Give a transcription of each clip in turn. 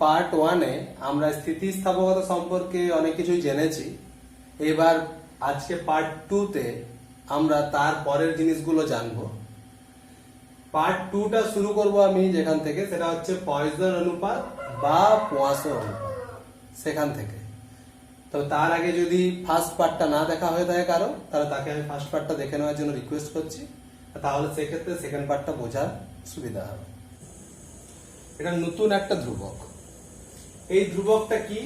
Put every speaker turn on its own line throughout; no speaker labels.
Part 1-এ আমরা স্থিতিস্থাপকতা সম্পর্কে অনেক কিছুই জেনেছি। এবার আজকে পার্ট 2-তে আমরা তার পরের জিনিসগুলো জানবো। পার্ট 2টা শুরু করব আমি যেখান থেকে, সেটা হচ্ছে পয়জন অনুপাত বা পোয়াসো অনুপাত, সেখান থেকে। তো তার আগে যদি ফার্স্ট পার্টটা না দেখা হয়ে থাকে কারো, তাহলে তাকে আমি ফার্স্ট পার্টটা দেখে নেওয়ার জন্য রিকোয়েস্ট করছি, তাহলে সেক্ষেত্রে সেকেন্ড পার্টটা বোঝার সুবিধা হবে। এটা নতুন একটা ধ্রুবক। এই ধ্রুবকটা কি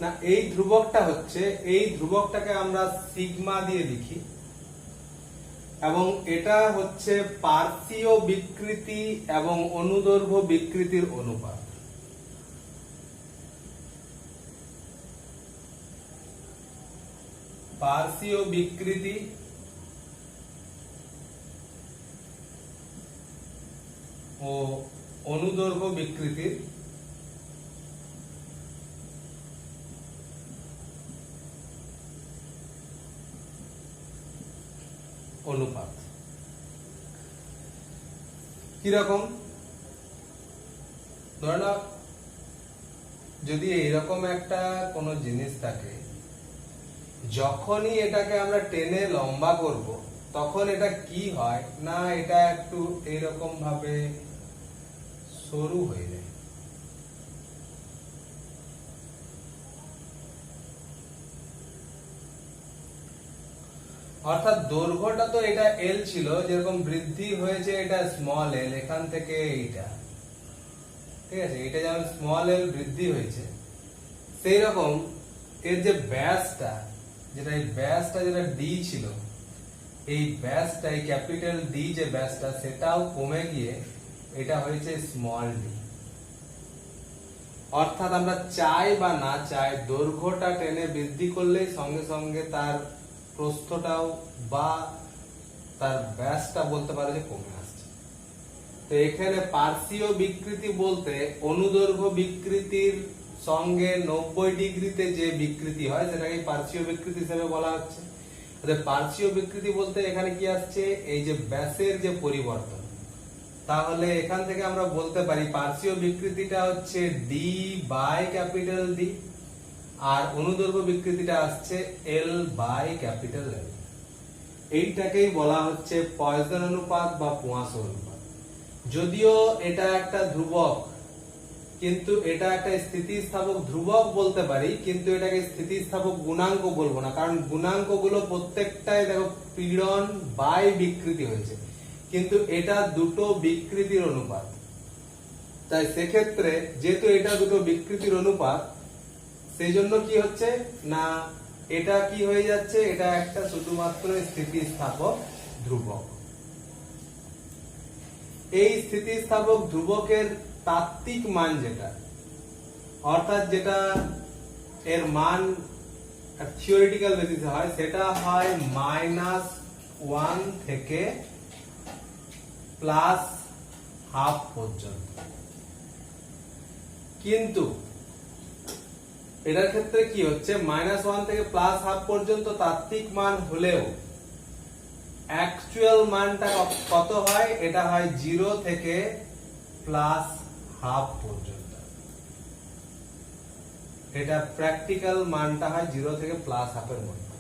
না, এই ধ্রুবকটা হচ্ছে, এই ধ্রুবকটাকে আমরা সিগমা দিয়ে লিখি এবং এটা হচ্ছে পার্শ্বীয় বিকৃতি এবং অনুদৈর্ঘ্য বিকৃতির অনুপাত। পার্শ্বীয় বিকৃতি ও অনুদৈর্ঘ্য বিকৃতির অনুপাত কিরকম? ধরে নাও যদি এইরকম একটা কোনো জিনিস থাকে, যখনই এটাকে আমরা টেনে লম্বা করব তখন এটা কি হয় না, এটা একটু এইরকম ভাবে সরু হয়ে যায়। অর্থাৎ দৈর্ঘ্যটা তো এটা এল ছিল, যেরকম বৃদ্ধি হয়েছে এটা স্মল এল, এখান থেকে এইটা, ঠিক আছে, এটা যেমন স্মল এল বৃদ্ধি হয়েছে, সেই রকম এর যে ব্যাসটা, যেটা এই ব্যাসটা যেটা ডি ছিল, এই ব্যাসটা, এই ক্যাপিটাল ডি যে ব্যাসটা, সেটাও কমে গিয়ে এটা হয়েছে স্মল ডি। অর্থাৎ আমরা চাই বা না চাই, দৈর্ঘ্যটা টেনে বৃদ্ধি করলেই সঙ্গে সঙ্গে তার প্রস্থটাও বা তার ব্যাসটা বলতে পারে যে কমে আসছে। তো এখানে পার্শ্বীয় বিকৃতি বলতে অনুদৈর্ঘ্য বিকৃতির সঙ্গে 90 ডিগ্রিতে যে বিকৃতি হয় সেটাকে পার্শ্বীয় বিকৃতি হিসেবে বলা হচ্ছে। পার্শ্বীয় বিকৃতি বলতে এখানে কি আসছে, এই যে ব্যাসের যে পরিবর্তন। তাহলে এখান থেকে আমরা বলতে পারি পার্শ্বীয় বিকৃতিটা হচ্ছে ডি বাই ক্যাপিটাল ডি, আর অনুদৈর্ঘ্য বিকৃতিটা আসছে এল বাই ক্যাপিটাল এল। এইটাকেই বলা হচ্ছে পয়জন অনুপাত বা পোয়াসো অনুপাত। যদিও এটা একটা ধ্রুবক, কিন্তু এটা একটা স্থিতিস্থাপক ধ্রুবক বলতে পারি, কিন্তু এটাকে স্থিতিস্থাপক গুণাঙ্ক বলবো না, কারণ গুণাঙ্কগুলো প্রত্যেকটাই দেখো পীড়ন বাই বিকৃতি হয়েছে, কিন্তু এটা দুটো বিকৃতির অনুপাত। তাই সেক্ষেত্রে যেহেতু এটা দুটো বিকৃতির অনুপাত, সেই জন্য কি হচ্ছে না, এটা কি হয়ে যাচ্ছে, এটা একটা শুধুমাত্র স্থিতিস্থাপক ধ্রুবক। এই স্থিতিস্থাপক ধ্রুবকের তাত্ত্বিক মান যেটা, অর্থাৎ যেটা এর মান থিওরিটিক্যাল বেসিসে হয়, সেটা হয় -1 থেকে +½ পর্যন্ত। কিন্তু এটার ক্ষেত্রে কি হচ্ছে, -1 থেকে +½ পর্যন্ত তাত্ত্বিক মান হলেও অ্যাকচুয়াল মানটা কত হয়, এটা হয় 0 থেকে +½ পর্যন্ত। এটা প্র্যাকটিক্যাল মানটা হয় 0 থেকে +½ এর মধ্যে।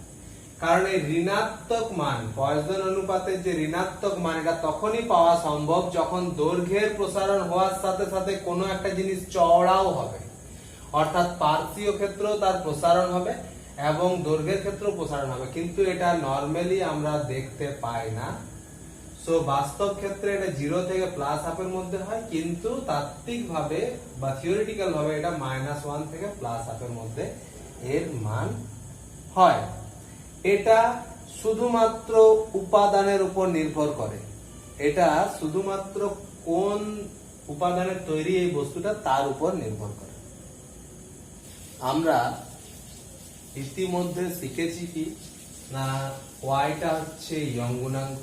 কারণ এই ঋণাত্মক মান, পয়জন অনুপাতের যে ঋণাত্মক মান, এটা তখনই পাওয়া সম্ভব যখন দৈর্ঘ্যের প্রসারণ হওয়ার সাথে সাথে কোনো একটা জিনিস চওড়াও হবে। অর্থাৎ পার্শ্বীয় ক্ষেত্রেও তার প্রসারণ হবে এবং দৈর্ঘ্যের ক্ষেত্রেও প্রসারণ হবে, কিন্তু এটা নরমালি আমরা দেখতে পাই না। সো বাস্তব ক্ষেত্রে এটা 0 থেকে +½ এর মধ্যে হয়, কিন্তু তাত্ত্বিক ভাবে বা থিওরিটিক্যাল ভাবে এটা -1 থেকে +½ এর মধ্যে এর মান হয়। এটা শুধুমাত্র উপাদানের উপর নির্ভর করে, এটা শুধুমাত্র কোন উপাদানের তৈরি এই বস্তুটা তার উপর নির্ভর করে। আমরা ইতিমধ্যে শিখেছি কি না, ওয়াইটা হচ্ছে ইয়ং গুণাঙ্ক,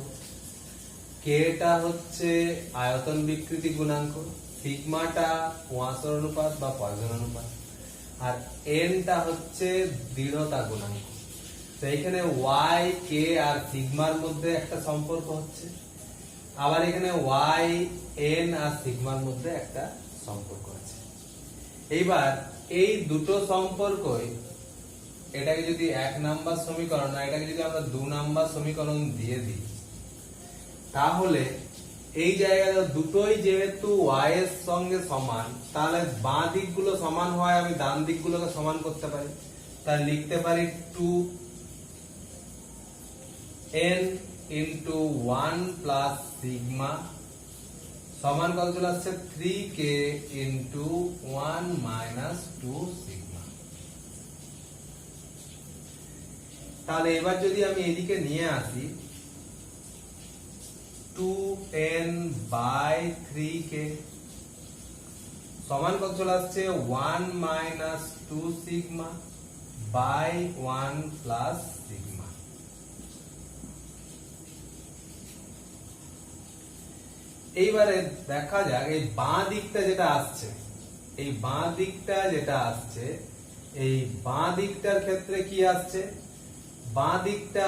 কেটা হচ্ছে আয়তন বিকৃতি গুণাঙ্ক, সিগমাটা পোয়াসো অনুপাত বা পয়জন অনুপাত, আর এনটা হচ্ছে দৃঢ়তা গুণাঙ্ক। তো এখানে ওয়াই, কে আর সিগমার মধ্যে একটা সম্পর্ক হচ্ছে, আবার এখানে ওয়াই, এন আর সিগমার মধ্যে একটা সম্পর্ক আছে। এইবার এই দুটো সম্পর্কই, এটাকে যদি 1 নাম্বার সমীকরণ আর এটাকে যদি আমরা 2 নাম্বার সমীকরণ দিয়ে দিই, তাহলে এই জায়গায় দুটোই যেহেতু y এর সঙ্গে সমান, তাহলে বাঁ দিকগুলো সমান হয়, আমি ডান দিকগুলোকে সমান করতে পারি। তাই লিখতে পারি 2n into 1 plus sigma সমান কত চলে আসছে 3k into 1 minus 2 sigma। তাহলে এবার যদি আমি এদিকে নিয়ে আসি 2n by 3k সমান কত চলে আসছে 1 minus 2 sigma by 1 plus sigma। এইবারে দেখা যাক এই বাঁ দিকটা যেটা আসছে, এই বাঁ দিকটা যেটা আসছে, এই বাঁ দিকটার ক্ষেত্রে কি আসছে, বাঁ দিকটা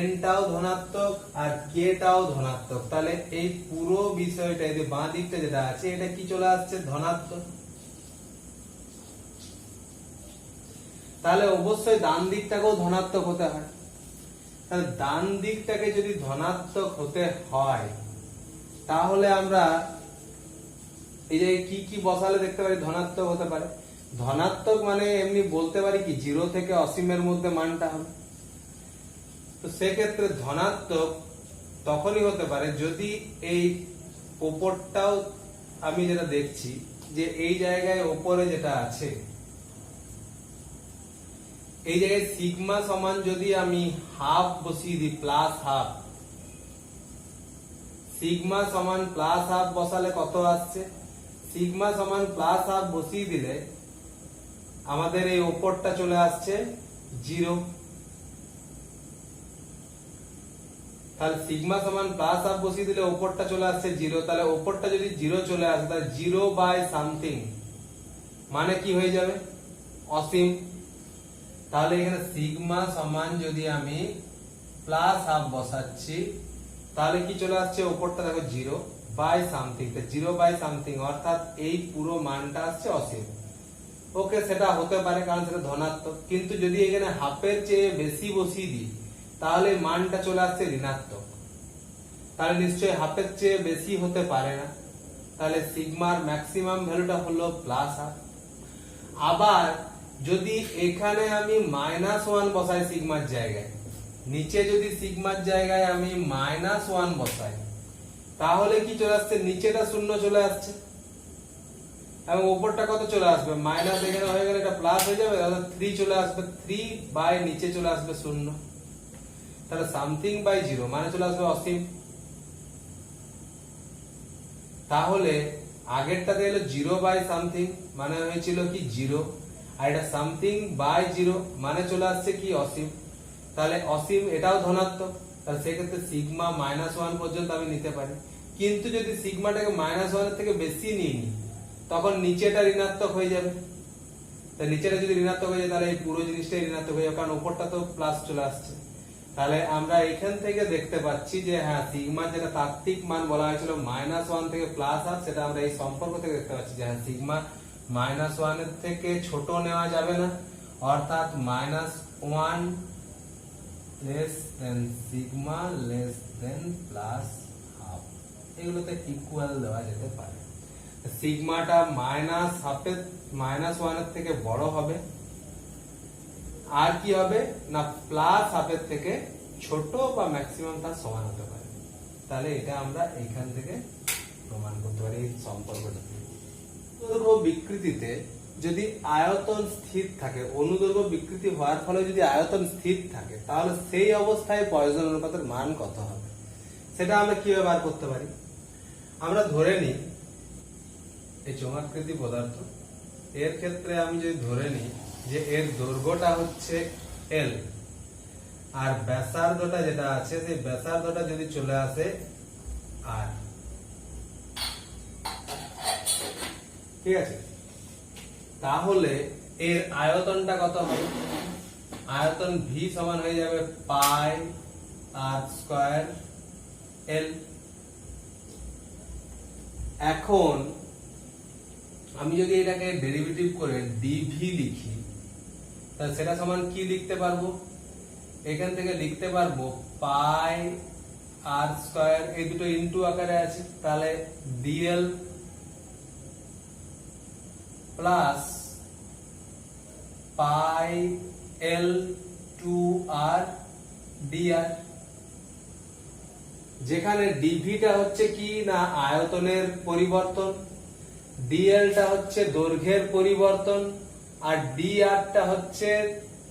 n টাও ধনাত্মক আর k টাও ধনাত্মক। তাহলে এই পুরো বিষয়টা, এই যে বাঁ দিকটা যেটা আছে, এটা কি চলে আসছে ধনাত্মক। তাহলে অবশ্যই ডান দিকটাকেও ধনাত্মক হতে হয়। তাহলে ডান দিকটাকে যদি ধনাত্মক হতে হয়, তাহলে আমরা এই যে কি কি বসালে দেখতে পারি ধনাত্মক হতে পারে। ধনাত্মক মানে এমনি বলতে পারি কি 0 থেকে অসীমের মধ্যে মানটা হবে। তো সেক্ষেত্রে ধনাত্মক তখনই হতে পারে যদি এই ওপরটাও, আমি যেটা দেখছি যে এই জায়গায় ওপরে যেটা আছে, এই জায়গায় সিগমা সমান যদি আমি হাফ বসিয়ে দিই, প্লাস হাফ, সিগমা সমান প্লাস হাফ বসালে কত আসছে, সিগমা সমান প্লাস হাফ বসিয়ে দিলে আমাদের এই ওপরটা চলে আসছে 0। তাহলে সিগমা সমান প্লাস হাফ বসিয়ে দিলে ওপরটা চলে আসছে 0। তাহলে ওপরটা যদি 0 চলে আসে, তাহলে 0 বাই সামথিং মানে কি হয়ে যাবে অসীম। তাহলে এখানে সিগমা সমান যদি আমি প্লাস হাফ বসাচ্ছি, তাহলে কি চলে আসছে ওপরটা দেখো 0 বাই সামথিং, 0 বাই সামথিং অর্থাৎ এই পুরো মানটা আসছে অসীম। ওকে, সেটা হতে পারে কারণ সেটা ধনাত্মক, কিন্তু যদি এখানে হাফের চেয়ে বেশি বসিয়ে দিই তাহলে মানটা চলে আসছে ঋণাত্মক। তাহলে নিশ্চয়ই হাফের চেয়ে বেশি হতে পারে না, তাহলে সিগমার ম্যাক্সিমাম ভ্যালুটা হলো প্লাস হাফ। আবার যদি এখানে আমি -1 বসাই সিগমার জায়গায়, নিচে যদি সিগমার জায়গায় আমি -1 বসাই, তাহলে কি চলে আসছে নিচেটা শূন্য চলে আসছে এবং উপরটা কত চলে আসবে মাইনাস, এখানে হয়ে গেলে এটা প্লাস হয়ে যাবে, তাহলে 3 চলে আসবে, 3 বাই নিচে চলে আসবে 0। তাহলে সামথিং বাই 0 মানে চলে আসবে অসীম। তাহলে আগেরটাতে হলো 0 বাই সামথিং মানে হয়েছিল কি 0, আর এটা সামথিং বাই 0 মানে চলে আসছে কি অসীম। তাহলে অসীম এটাও ধনাত্মক, তাহলে সেক্ষেত্রে সিগমা -1 পর্যন্ত আমি নিতে পারি। কিন্তু যদি সিগমাটাকে -1 এর থেকে বেশি নিই, তখন নিচেটা ঋণাত্মক হয়ে যাবে। তাহলে নিচেটা যদি ঋণাত্মক হয়ে যায়, তাহলে এই পুরো জিনিসটাই ঋণাত্মক হয়ে যাবে, কারণ উপরটা তো প্লাস চলে আসছে। তাহলে আমরা এখান থেকে দেখতে পাচ্ছি যে হ্যাঁ, সিগমা যেটা তাত্ত্বিক মান বলা হয়েছিল -1 থেকে প্লাস হাফ, সেটা আমরা এই সম্পর্ক থেকে দেখতে পাচ্ছি যে হ্যাঁ, সিগমা -1 এর থেকে ছোট নেওয়া যাবে না, অর্থাৎ -1 less than sigma less than plus half, এগুলোতে ইকুয়াল দেওয়া যেতে পারে। সিগমাটা -1 এর থেকে বড় হবে, আর কি হবে না প্লাস হাফের থেকে ছোট বা ম্যাক্সিমাম তার সমান হতে পারে। তাহলে এটা আমরা এইখান থেকে প্রমাণ করতে পারি এই সম্পর্কটা। অনুদৈর্ঘ্য বিকৃতিতে যদি আয়তন স্থির থাকে, অনুদৈর্ঘ্য বিকৃতি হওয়ার ফলে যদি আয়তন স্থির থাকে, তাহলে সেই অবস্থায় পয়জন অনুপাতের মান কত হবে সেটা আমরা কিভাবে বার করতে পারি। আমরা ধরে নিই এই চোঙাকৃতি পদার্থ, এর ক্ষেত্রে আমি যদি ধরে নিই যে এর দৈর্ঘ্যটা হচ্ছে L, আর ব্যাসার্ধটা যেটা আছে সেই ব্যাসার্ধটা যদি চলে আসে R, ঠিক আছে, তাহলে এর আয়তনটা কত হবে, আয়তন V সমান হয়ে যাবে পাই R স্কয়ার L। এখন আমি যদি এটাকে ডেরিভেটিভ করে ডিভি লিখি তাহলে সেটা সমান কি লিখতে পারবো, এখান থেকে লিখতে পারবো পাই আর স্কয়ার, এই দুটো ইনটু আকারে আছে, তাহলে ডিএল প্লাস পাই এল টু আর ডিআর, যেখানে ডিভিটা হচ্ছে কি না আয়তনের পরিবর্তন, ডিএলটা হচ্ছে দৈর্ঘ্যের পরিবর্তন, আর ডিআরটা হচ্ছে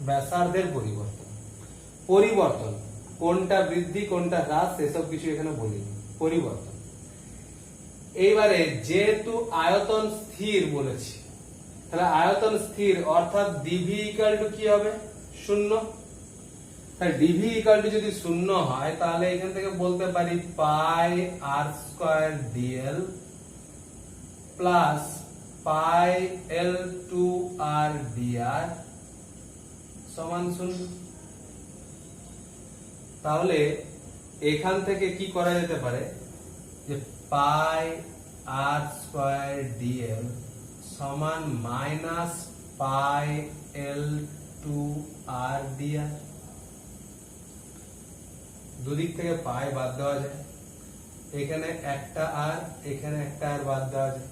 ব্যাসার্ধের পরিবর্তন। পরিবর্তন কোনটা বৃদ্ধি কোনটা হ্রাস এসব কিছু এখানে বলিনি, পরিবর্তন। এইবারে যেহেতু আয়তন স্থির বলেছি, তাহলে আয়তন স্থির অর্থাৎ ডিভি ইকুয়াল টু কি হবে, শূন্য। তাহলে ডিভি ইকুয়াল টু যদি শূন্য হয় তাহলে এখান থেকে বলতে পারি পাই আর স্কয়ার ডিএল প্লাস পাই এল টু আর ডিআর সমান শূন্য। তাহলে এখান থেকে কি করা যেতে পারে যে পাই আর স্কয়ার ডিএল সমান মাইনাস পাই এল টু আর ডিআর, দুদিক থেকে পাই বাদ দেওয়া যায়, এখানে একটা আর এখানে একটা আর বাদ দেওয়া যায়,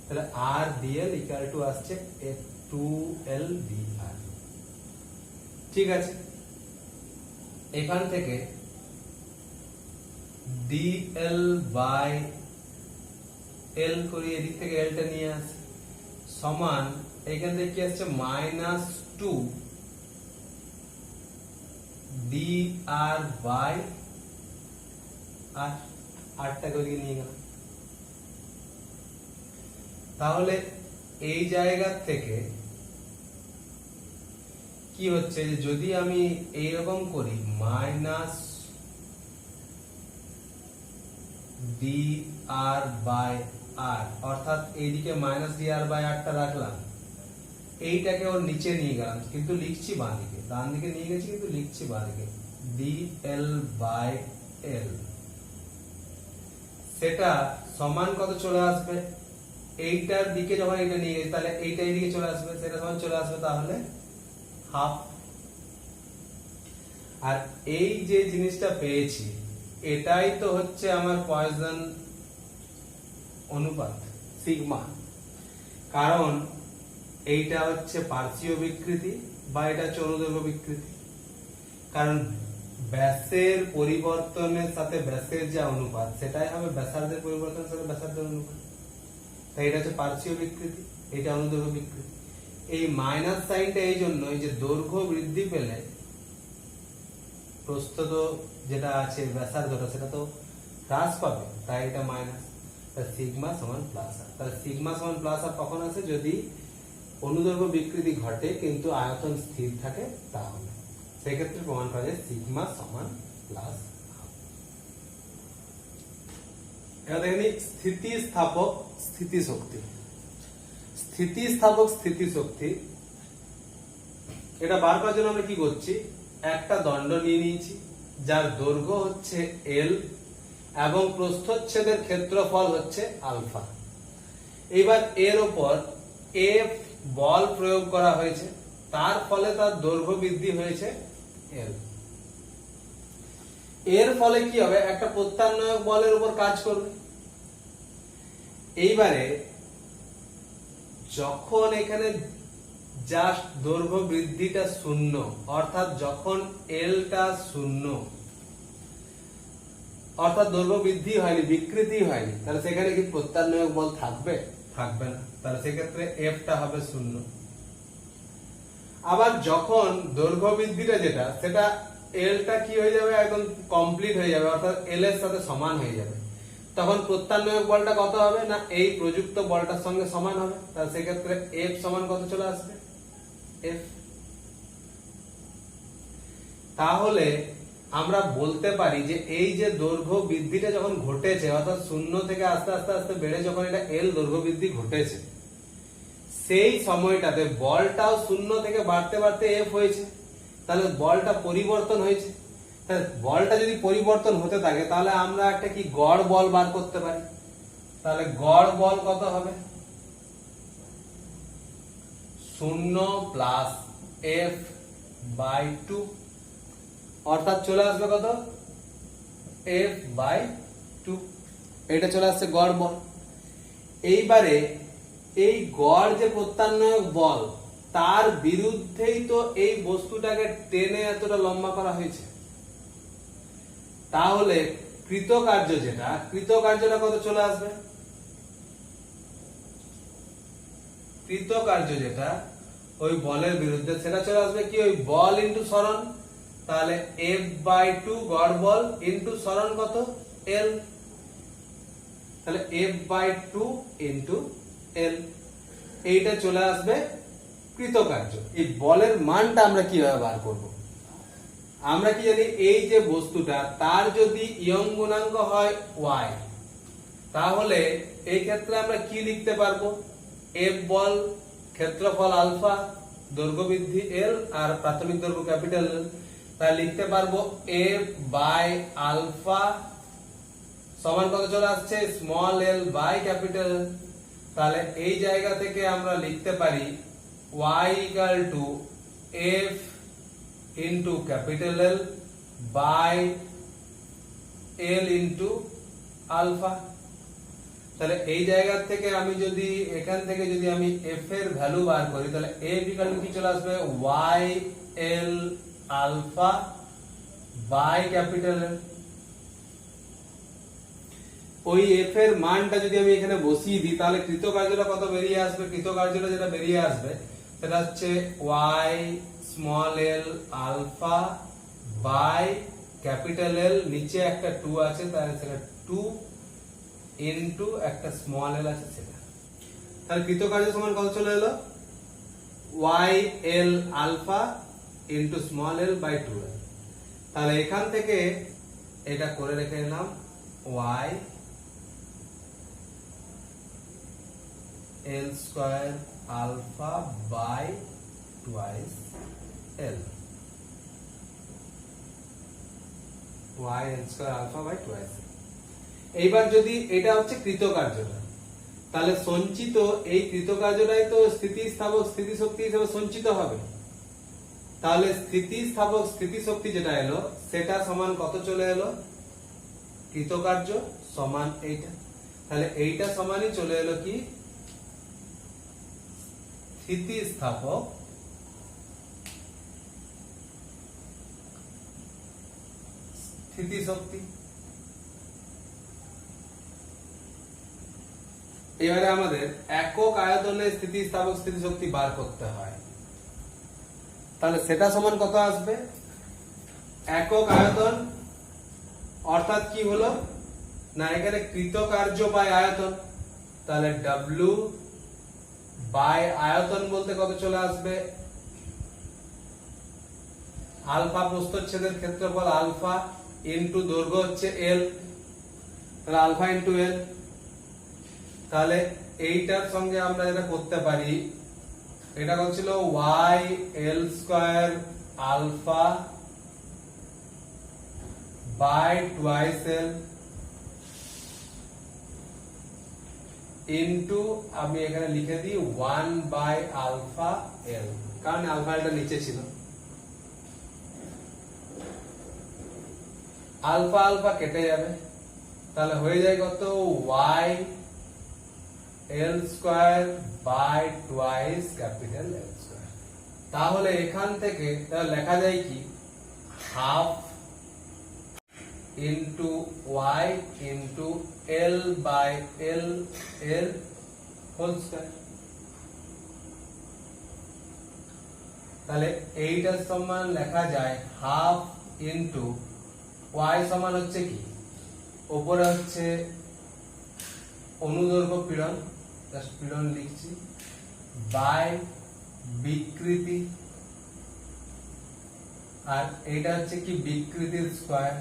তাহলে আর ডিএল ইকুয়াল টু আসছে 2l dr। ঠিক আছে, এখান থেকে dl বাই l করি, এদিক থেকে l টা নিয়ে আসি, সমান এখান থেকে কি আসছে মাইনাস 2 dr বাই r, আরটা করে নিয়ে গেলাম। তাহলে এই জায়গা থেকে কি হচ্ছে যে যদি আমি এইরকম করি মাইনাস ডি আর বাই আর, অর্থাৎ এইদিকে মাইনাস ডি আর বাই আরটা রাখলাম, এইটাকে ওর নিচে নিয়ে গেলাম কিন্তু লিখছি বাঁ দিকে, ডান দিকে নিয়ে গেছি কিন্তু লিখছি বাঁ দিকে, ডি এল বাই এল, সেটা সমান কত চলে আসবে, এইটার দিকে যখন এটা নিয়ে গেছি তাহলে এইটা এইদিকে চলে আসবে, সেটা সমান চলে আসবে তাহলে হাফ। আর এই যে জিনিসটা পেয়েছি এটাই তো হচ্ছে আমার পয়জন অনুপাত সিগমা, কারণ এইটা হচ্ছে পার্শ্বীয় বিকৃতি বা এটা হচ্ছে অনুদৈর্ঘ্য বিকৃতি, কারণ ব্যাসের পরিবর্তনের সাথে ব্যাসের যে অনুপাত সেটাই হবে ব্যাসার্ধের পরিবর্তনের সাথে ব্যাসার্ধের অনুপাত, তাই এটা হচ্ছে পার্শ্বীয় বিকৃতি, এটা অনুদৈর্ঘ্য বিকৃতি। এই মাইনাস সাইনটা এই জন্য যে দৈর্ঘ্য বৃদ্ধি পেলে প্রস্থ যেটা আছে ব্যাসার্ধটা সেটা তো হ্রাস পাবে, তাই এটা মাইনাস, সিগমা সমান প্লাস আর। তাহলে সিগমা সমান প্লাস আর কখন আসে, যদি অনুদৈর্ঘ্য বিকৃতি ঘটে কিন্তু আয়তন স্থির থাকে তাহলে, সেক্ষেত্রে প্রমাণ করা যায় সিগমা সমান প্লাস। এবার দেখেনি স্থিতিস্থাপক স্থিতিশক্তি, স্থিতিস্থাপক স্থিতিশক্তি এটা বার করার জন্য আমরা কি করছি, একটা দণ্ড নিয়ে নিয়েছি যার দৈর্ঘ্য হচ্ছে এল এবং প্রস্থচ্ছেদের ক্ষেত্রফল হচ্ছে আলফা। এবার এর উপর এফ বল প্রয়োগ করা হয়েছে, তার ফলে তার দৈর্ঘ্য বৃদ্ধি হয়েছে এল। এর ফলে কি হবে, একটা প্রত্যান্বয়ক বলের উপর কাজ করবে। এইবারে যখন এখানে জাস্ট দৈর্ঘ্য বৃদ্ধিটা শূন্য, অর্থাৎ যখন এলটা শূন্য, অর্থাৎ দৈর্ঘ্য বৃদ্ধি হয়নি বিকৃতি হয়নি, তাহলে সেখানে কি প্রত্যান্বয়ক বল থাকবে, থাকবে না, তাহলে সেক্ষেত্রে এফটা হবে শূন্য। আবার যখন দৈর্ঘ্য বৃদ্ধিটা যেটা সেটা এলটা কি হয়ে যাবে, একদম কমপ্লিট হয়ে যাবে, অর্থাৎ এল এর সাথে সমান হয়ে যাবে, তখন প্রত্যান্বয়ক বলটা কত হবে না এই প্রযুক্ত বলটার সঙ্গে সমান হবে, তাহলে সেক্ষেত্রে এফ সমান কত চলে আসবে, এফ। তাহলে আমরা বলতে পারি যে এই যে দৈর্ঘ্য বৃদ্ধিটা যখন ঘটেছে, অর্থাৎ শূন্য থেকে আস্তে আস্তে আস্তে বেড়ে যখন এটা এল দৈর্ঘ্য বৃদ্ধি ঘটেছে, সেই সময়টাতে বলটাও শূন্য থেকে বাড়তে বাড়তে এফ হয়েছে, তাহলে বলটা পরিবর্তন হয়েছে। তাহলে বলটা যদি পরিবর্তন হতে থাকে তাহলে আমরা একটা কি গড় বল বার করতে পারি, তাহলে গড় বল কত হবে, শূন্য প্লাস এফ বাই টু, অর্থাৎ চলে আসবে কত এফ বাই টু। এটা চলে আসছে গড় বল। এইবারে এই গড় যে প্রত্যান্বয়ক বল তার বিরুদ্ধেই তো এই বস্তুটাকে টেনে এতটা লম্বা করা হয়েছে, তাহলে কৃতকার্যটা কত চলে আসবে? কৃতকার্য যেটা ওই বলের বিরুদ্ধে সেটা চলে আসবে কি ওই বল ইনটু সরণ, তাহলে এফ বাই টু গড় বল ইনটু সরণ কত এল, তাহলে F by two into L, এইটা চলে আসবে কৃতকার্য। এই বলের মানটা আমরা কিভাবে বার করব? আমরা কি জানি এই যে বস্তুটা তার যদি ইয়ং গুণাঙ্ক হয় y, তাহলে এই ক্ষেত্রে আমরা কি লিখতে পারবো? এফ বল, ক্ষেত্রফল আলফা, দৈর্ঘ্য বৃদ্ধি এল আর প্রাথমিক দৈর্ঘ্য ক্যাপিটাল এল, তাই লিখতে পারবো এফ বাই আলফা সমান কত চলে আসছে small L by capital L. তাহলে এই জায়গা থেকে আমরা লিখতে পারি y equal to F into capital L by L into alpha. তাহলে এই জায়গা থেকে আমি যদি এখান থেকে যদি আমি এফ এর ভ্যালু বার করি, তাহলে এফ ইকুয়াল টু কি চলে আসবে y L alpha by capital L. ওই এফ এর মানটা যদি আমি এখানে বসিয়ে দিই তাহলে কৃতকার্যটা কত বেরিয়ে আসবে? কৃতকার্যটা যেটা বেরিয়ে আসবে সেটা হচ্ছে y small L alpha by capital L, নিচে একটা 2 আছে তাহলে সেটা 2 ইনটু একটা স্মল এল আছে সেটা। তাহলে কৃতকার্য সমান কত চলে এলো? y L alpha into small L by 2l। তাহলে এখান থেকে এটা করে রেখে নিলাম y L square alpha by twice L, y L square alpha by twice. এইবার যদি এটা হচ্ছে কৃতকার্যটা, তাহলে সঞ্চিত এই কৃতকার্যটাই তো স্থিতিস্থাপক স্থিতিশক্তি হিসেবে সঞ্চিত হবে। তাহলে স্থিতিস্থাপক স্থিতিশক্তি যেটা এলো সেটা সমান কত চলে এলো? কৃতকার্য সমান এইটা। তাহলে এইটা সমানই চলে এলো কি স্থিতিস্থাপক স্থিতিশক্তি। এবারে আমাদের একক আয়তনে স্থিতিস্থাপক স্থিতিশক্তি বার করতে হয়, তাহলে সেটা সমান কত আসবে? একক আয়তন অর্থাৎ কি হলো না এখানে কৃতকার্য বাই আয়তন, তাহলে W বাই আয়তন বলতে কত চলে আসবে? আলফা প্রস্থচ্ছেদের ক্ষেত্রফল আলফা ইনটু দৈর্ঘ্য হচ্ছে এল, তাহলে আলফা ইনটু এল। তাহলে এইটার সঙ্গে আমরা যেটা করতে পারি, এটা কত ছিল y L square alpha by twice L into আমি এখানে লিখে দিই 1 বাই আলফা এল, কারণ আলফা এলটা নিচে ছিল। আলফা আলফা কেটে যাবে, তাহলে হয়ে যায় কত y L square by twice capital L square. তাহলে এখান থেকে লেখা যায় কি half into y into L by L এর হোল স্কয়ার। তাহলে এইটার সমান লেখা যায় হাফ ইনটু y সমান হচ্ছে কি উপরে হচ্ছে অনুদৈর্ঘ্য পীড়ন, জাস্ট পীড়ন লিখছি, বাই বিকৃতি, আর এটা হচ্ছে কি বিকৃতির স্কয়ার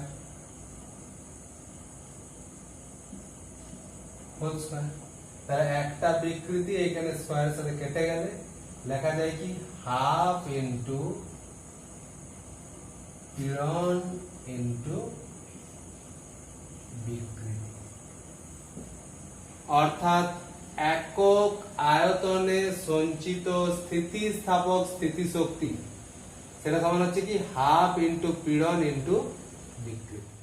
হোল স্কয়ার। তাহলে একটা বিকৃতি এখানে স্কয়ারের সাথে কেটে গেলে লেখা যায় কি হাফ ইনটু পীড়ন ইনটু বিকৃতি। অর্থাৎ একক আয়তনে সঞ্চিত স্থিতিস্থাপক স্থিতিশক্তি, সেটা সমান হচ্ছে কি হাফ ইন্টু পীড়ন ইন্টু বিকৃতি।